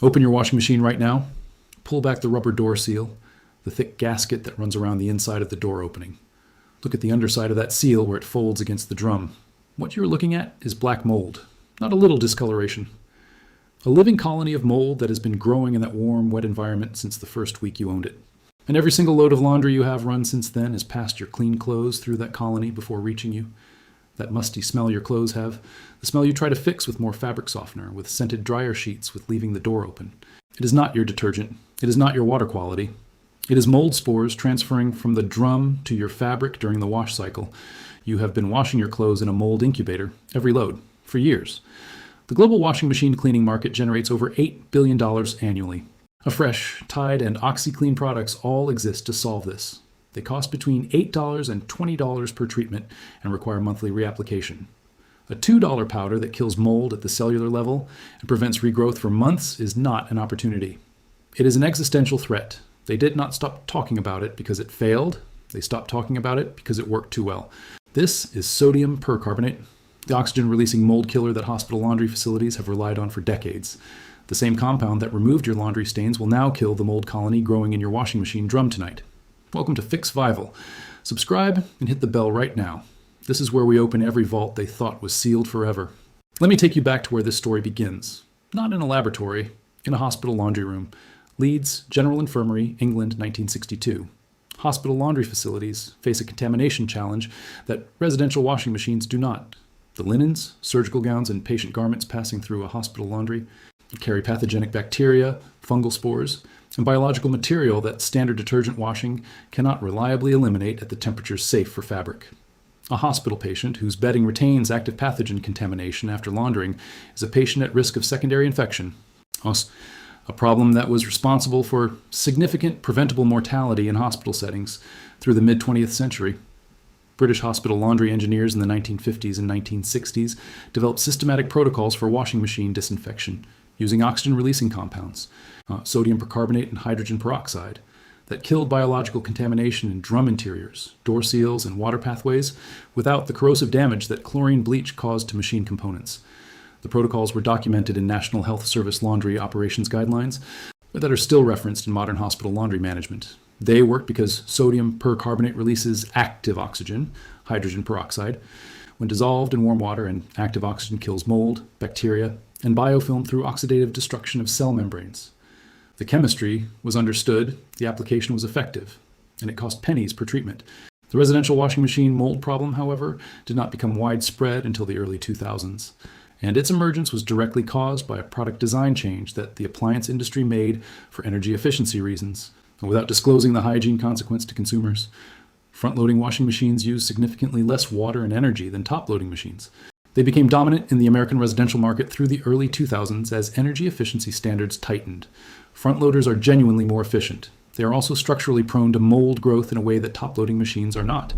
Open your washing machine right now. Pull back the rubber door seal, the thick gasket that runs around the inside of the door opening. Look at the underside of that seal where it folds against the drum. What you're looking at is black mold, not a little discoloration. A living colony of mold that has been growing in that warm, wet environment since the first week you owned it. And every single load of laundry you have run since then has passed your clean clothes through that colony before reaching you. That musty smell your clothes have, the smell you try to fix with more fabric softener, with scented dryer sheets, with leaving the door open. It is not your detergent. It is not your water quality. It is mold spores transferring from the drum to your fabric during the wash cycle. You have been washing your clothes in a mold incubator, every load, for years. The global washing machine cleaning market generates over $8 billion annually. Afresh, Tide, and OxyClean products all exist to solve this. They cost between $8 and $20 per treatment and require monthly reapplication. A $2 powder that kills mold at the cellular level and prevents regrowth for months is not an opportunity. It is an existential threat. They did not stop talking about it because it failed. They stopped talking about it because it worked too well. This is sodium percarbonate, the oxygen-releasing mold killer that hospital laundry facilities have relied on for decades. The same compound that removed your laundry stains will now kill the mold colony growing in your washing machine drum tonight. Welcome to Fixvival. Subscribe and hit the bell right now. This is where we open every vault they thought was sealed forever. Let me take you back to where this story begins. Not in a laboratory, in a hospital laundry room. Leeds General Infirmary, England, 1962. Hospital laundry facilities face a contamination challenge that residential washing machines do not. The linens, surgical gowns, and patient garments passing through a hospital laundry carry pathogenic bacteria, fungal spores, and biological material that standard detergent washing cannot reliably eliminate at the temperatures safe for fabric. A hospital patient whose bedding retains active pathogen contamination after laundering is a patient at risk of secondary infection, a problem that was responsible for significant preventable mortality in hospital settings through the mid-20th century. British hospital laundry engineers in the 1950s and 1960s developed systematic protocols for washing machine disinfection using oxygen-releasing compounds, sodium percarbonate and hydrogen peroxide, that killed biological contamination in drum interiors, door seals, and water pathways without the corrosive damage that chlorine bleach caused to machine components. The protocols were documented in National Health Service laundry operations guidelines that are still referenced in modern hospital laundry management. They work because sodium percarbonate releases active oxygen, hydrogen peroxide, when dissolved in warm water, and active oxygen kills mold, bacteria, and biofilm through oxidative destruction of cell membranes. The chemistry was understood, the application was effective, and it cost pennies per treatment. The residential washing machine mold problem, however, did not become widespread until the early 2000s, and its emergence was directly caused by a product design change that the appliance industry made for energy efficiency reasons, and without disclosing the hygiene consequence to consumers. Front-loading washing machines use significantly less water and energy than top-loading machines. They became dominant in the American residential market through the early 2000s as energy efficiency standards tightened. Front loaders are genuinely more efficient. They are also structurally prone to mold growth in a way that top-loading machines are not.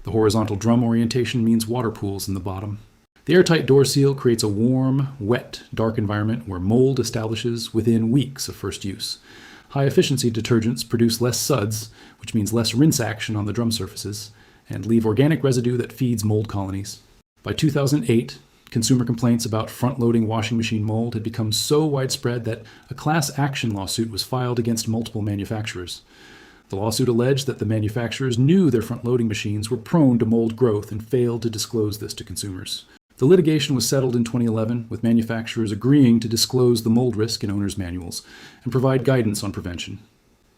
The horizontal drum orientation means water pools in the bottom. The airtight door seal creates a warm, wet, dark environment where mold establishes within weeks of first use. High-efficiency detergents produce less suds, which means less rinse action on the drum surfaces, and leave organic residue that feeds mold colonies. By 2008, consumer complaints about front-loading washing machine mold had become so widespread that a class action lawsuit was filed against multiple manufacturers. The lawsuit alleged that the manufacturers knew their front-loading machines were prone to mold growth and failed to disclose this to consumers. The litigation was settled in 2011, with manufacturers agreeing to disclose the mold risk in owners' manuals and provide guidance on prevention.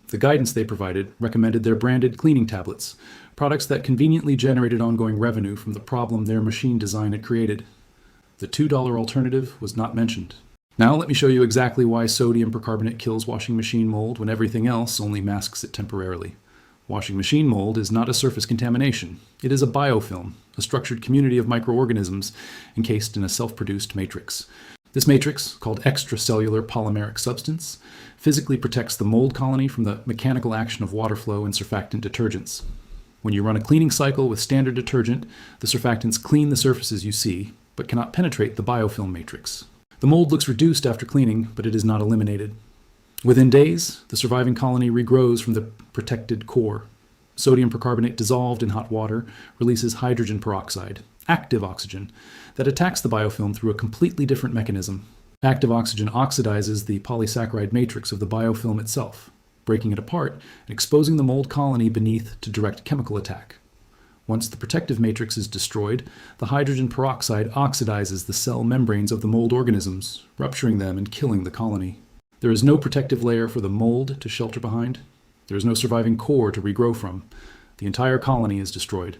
The guidance they provided recommended their branded cleaning tablets, products that conveniently generated ongoing revenue from the problem their machine design had created. The $2 alternative was not mentioned. Now let me show you exactly why sodium percarbonate kills washing machine mold when everything else only masks it temporarily. Washing machine mold is not a surface contamination. It is a biofilm, a structured community of microorganisms encased in a self-produced matrix. This matrix, called extracellular polymeric substance, physically protects the mold colony from the mechanical action of water flow and surfactant detergents. When you run a cleaning cycle with standard detergent, the surfactants clean the surfaces you see, but cannot penetrate the biofilm matrix. The mold looks reduced after cleaning, but it is not eliminated. Within days, the surviving colony regrows from the protected core. Sodium percarbonate dissolved in hot water releases hydrogen peroxide, active oxygen, that attacks the biofilm through a completely different mechanism. Active oxygen oxidizes the polysaccharide matrix of the biofilm itself, breaking it apart and exposing the mold colony beneath to direct chemical attack. Once the protective matrix is destroyed, the hydrogen peroxide oxidizes the cell membranes of the mold organisms, rupturing them and killing the colony. There is no protective layer for the mold to shelter behind. There is no surviving core to regrow from. The entire colony is destroyed.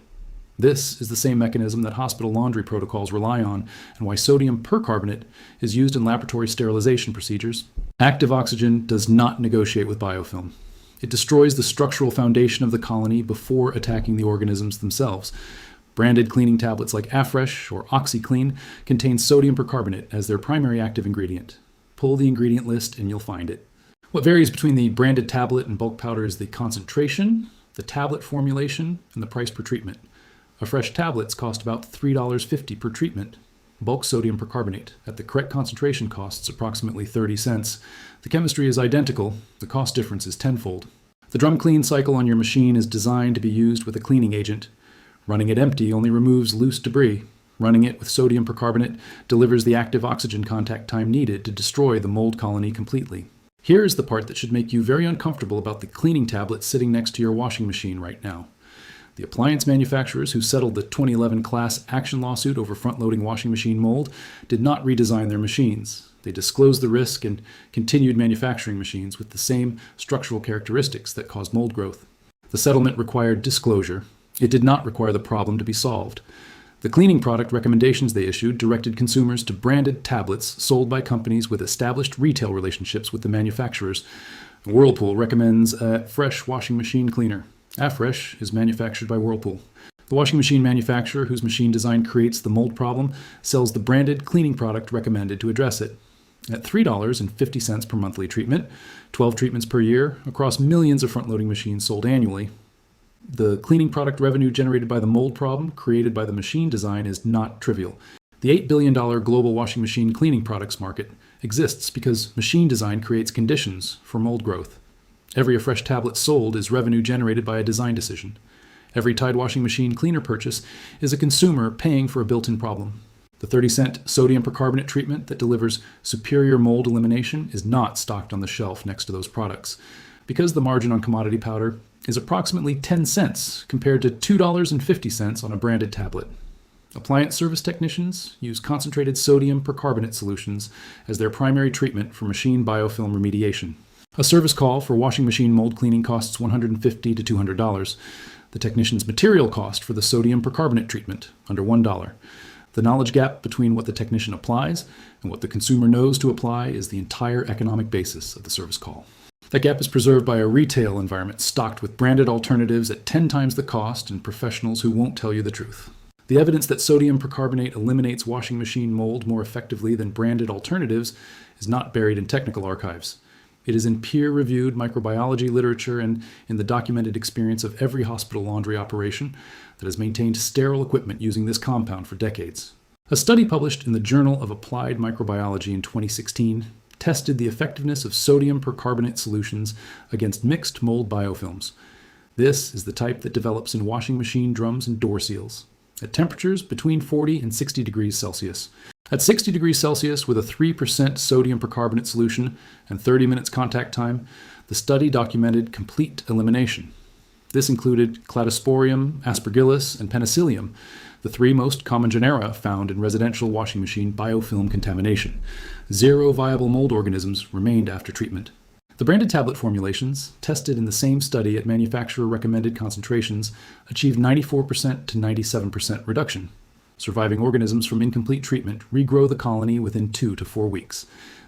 This is the same mechanism that hospital laundry protocols rely on, and why sodium percarbonate is used in laboratory sterilization procedures. Active oxygen does not negotiate with biofilm. It destroys the structural foundation of the colony before attacking the organisms themselves. Branded cleaning tablets like Afresh or OxyClean contain sodium percarbonate as their primary active ingredient. Pull the ingredient list and you'll find it. What varies between the branded tablet and bulk powder is the concentration, the tablet formulation, and the price per treatment. Afresh tablets cost about $3.50 per treatment. Bulk sodium percarbonate at the correct concentration costs approximately 30 cents. The chemistry is identical, the cost difference is tenfold. The drum clean cycle on your machine is designed to be used with a cleaning agent. Running it empty only removes loose debris. Running it with sodium percarbonate delivers the active oxygen contact time needed to destroy the mold colony completely. Here is the part that should make you very uncomfortable about the cleaning tablet sitting next to your washing machine right now. The appliance manufacturers who settled the 2011 class action lawsuit over front-loading washing machine mold did not redesign their machines. They disclosed the risk and continued manufacturing machines with the same structural characteristics that cause mold growth. The settlement required disclosure. It did not require the problem to be solved. The cleaning product recommendations they issued directed consumers to branded tablets sold by companies with established retail relationships with the manufacturers. Whirlpool recommends a fresh washing machine cleaner. Afresh is manufactured by Whirlpool. The washing machine manufacturer whose machine design creates the mold problem sells the branded cleaning product recommended to address it. At $3.50 per monthly treatment, 12 treatments per year, across millions of front-loading machines sold annually, the cleaning product revenue generated by the mold problem created by the machine design is not trivial. The $8 billion global washing machine cleaning products market exists because machine design creates conditions for mold growth. Every Afresh tablet sold is revenue generated by a design decision. Every Tide washing machine cleaner purchase is a consumer paying for a built-in problem. The 30-cent sodium percarbonate treatment that delivers superior mold elimination is not stocked on the shelf next to those products, because the margin on commodity powder is approximately 10 cents compared to $2.50 on a branded tablet. Appliance service technicians use concentrated sodium percarbonate solutions as their primary treatment for machine biofilm remediation. A service call for washing machine mold cleaning costs $150 to $200. The technician's material cost for the sodium percarbonate treatment, under $1. The knowledge gap between what the technician applies and what the consumer knows to apply is the entire economic basis of the service call. That gap is preserved by a retail environment stocked with branded alternatives at 10 times the cost and professionals who won't tell you the truth. The evidence that sodium percarbonate eliminates washing machine mold more effectively than branded alternatives is not buried in technical archives. It is in peer-reviewed microbiology literature and in the documented experience of every hospital laundry operation that has maintained sterile equipment using this compound for decades. A study published in the Journal of Applied Microbiology in 2016 tested the effectiveness of sodium percarbonate solutions against mixed mold biofilms. This is the type that develops in washing machine drums and door seals, at temperatures between 40 and 60 degrees Celsius. At 60 degrees Celsius with a 3% sodium percarbonate solution and 30 minutes contact time, the study documented complete elimination. This included Cladosporium, Aspergillus, and Penicillium, the three most common genera found in residential washing machine biofilm contamination. 0 viable mold organisms remained after treatment. The branded tablet formulations, tested in the same study at manufacturer-recommended concentrations, achieved 94% to 97% reduction. Surviving organisms from incomplete treatment regrow the colony within 2 to 4 weeks.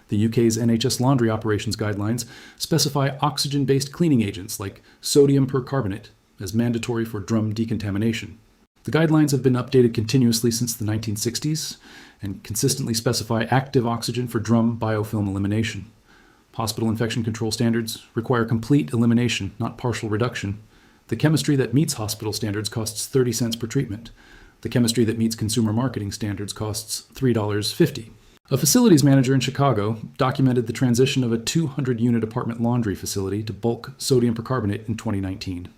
The UK's NHS laundry operations guidelines specify oxygen-based cleaning agents like sodium percarbonate as mandatory for drum decontamination. The guidelines have been updated continuously since the 1960s and consistently specify active oxygen for drum biofilm elimination. Hospital infection control standards require complete elimination, not partial reduction. The chemistry that meets hospital standards costs 30 cents per treatment. The chemistry that meets consumer marketing standards costs $3.50. A facilities manager in Chicago documented the transition of a 200-unit apartment laundry facility to bulk sodium percarbonate in 2019.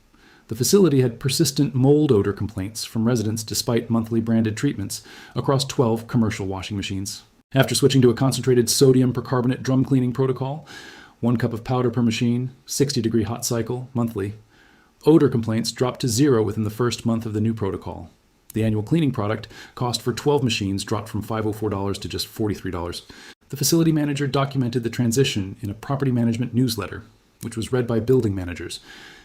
The facility had persistent mold odor complaints from residents despite monthly branded treatments across 12 commercial washing machines. After switching to a concentrated sodium percarbonate drum cleaning protocol, 1 cup of powder per machine, 60-degree hot cycle, monthly, odor complaints dropped to 0 within the first month of the new protocol. The annual cleaning product cost for 12 machines dropped from $504 to just $43. The facility manager documented the transition in a property management newsletter, which was read by building managers.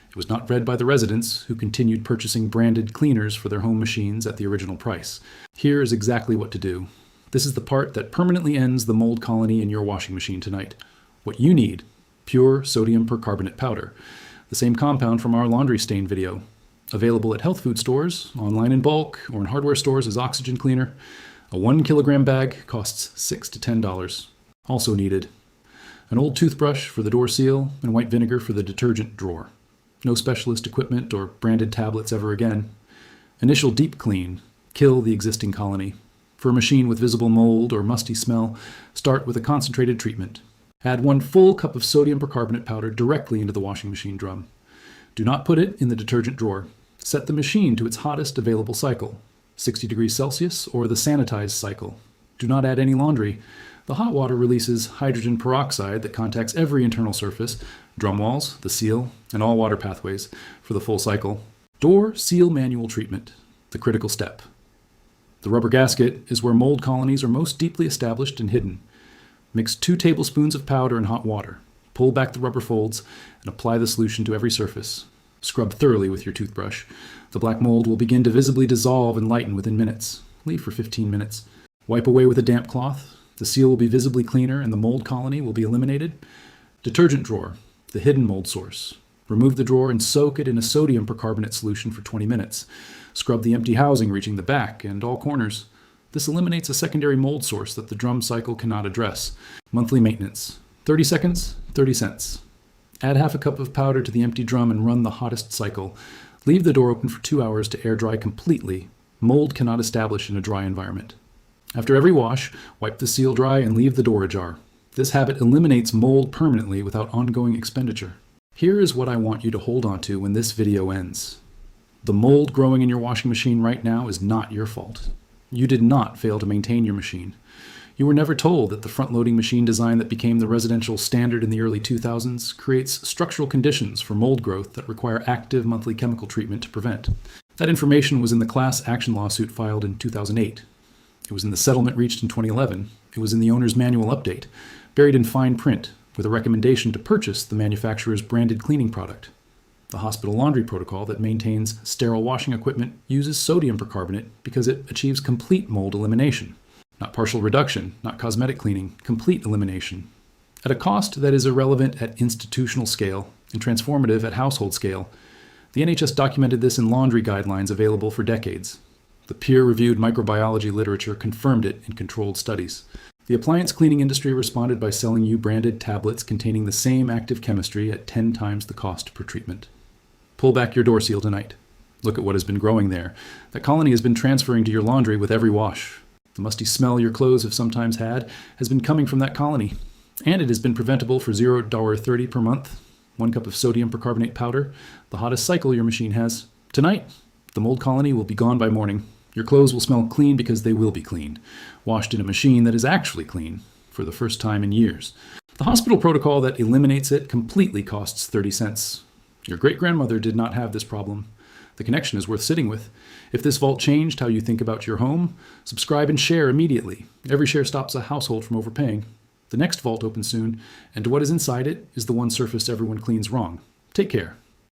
It was not read by the residents, who continued purchasing branded cleaners for their home machines at the original price. Here is exactly what to do. This is the part that permanently ends the mold colony in your washing machine tonight. What you need: pure sodium percarbonate powder, the same compound from our laundry stain video. Available at health food stores, online in bulk, or in hardware stores as oxygen cleaner. A 1 kilogram bag costs $6 to $10. Also needed: an old toothbrush for the door seal and white vinegar for the detergent drawer. No specialist equipment or branded tablets ever again. Initial deep clean: kill the existing colony. For a machine with visible mold or musty smell, start with a concentrated treatment. Add 1 full cup of sodium percarbonate powder directly into the washing machine drum. Do not put it in the detergent drawer. Set the machine to its hottest available cycle, 60 degrees Celsius or the sanitized cycle. Do not add any laundry. The hot water releases hydrogen peroxide that contacts every internal surface, drum walls, the seal, and all water pathways for the full cycle. Door seal manual treatment, the critical step. The rubber gasket is where mold colonies are most deeply established and hidden. Mix 2 tablespoons of powder in hot water. Pull back the rubber folds and apply the solution to every surface. Scrub thoroughly with your toothbrush. The black mold will begin to visibly dissolve and lighten within minutes. Leave for 15 minutes. Wipe away with a damp cloth. The seal will be visibly cleaner and the mold colony will be eliminated. Detergent drawer, the hidden mold source. Remove the drawer and soak it in a sodium percarbonate solution for 20 minutes. Scrub the empty housing reaching the back and all corners. This eliminates a secondary mold source that the drum cycle cannot address. Monthly maintenance: 30 seconds, 30 cents. Add half a cup of powder to the empty drum and run the hottest cycle. Leave the door open for 2 hours to air dry completely. Mold cannot establish in a dry environment. After every wash, wipe the seal dry and leave the door ajar. This habit eliminates mold permanently without ongoing expenditure. Here is what I want you to hold on to when this video ends. The mold growing in your washing machine right now is not your fault. You did not fail to maintain your machine. You were never told that the front-loading machine design that became the residential standard in the early 2000s creates structural conditions for mold growth that require active monthly chemical treatment to prevent. That information was in the class action lawsuit filed in 2008. It was in the settlement reached in 2011. It was in the owner's manual update, buried in fine print, with a recommendation to purchase the manufacturer's branded cleaning product. The hospital laundry protocol that maintains sterile washing equipment uses sodium percarbonate because it achieves complete mold elimination. Not partial reduction, not cosmetic cleaning, complete elimination. At a cost that is irrelevant at institutional scale and transformative at household scale. The NHS documented this in laundry guidelines available for decades. The peer-reviewed microbiology literature confirmed it in controlled studies. The appliance cleaning industry responded by selling you branded tablets containing the same active chemistry at 10 times the cost per treatment. Pull back your door seal tonight. Look at what has been growing there. That colony has been transferring to your laundry with every wash. The musty smell your clothes have sometimes had has been coming from that colony. And it has been preventable for $0.30 per month. 1 cup of sodium percarbonate powder, the hottest cycle your machine has. Tonight, the mold colony will be gone by morning. Your clothes will smell clean because they will be clean, washed in a machine that is actually clean for the first time in years. The hospital protocol that eliminates it completely costs 30 cents. Your great-grandmother did not have this problem. The connection is worth sitting with. If this vault changed how you think about your home, subscribe and share immediately. Every share stops a household from overpaying. The next vault opens soon, and what is inside it is the one surface everyone cleans wrong. Take care.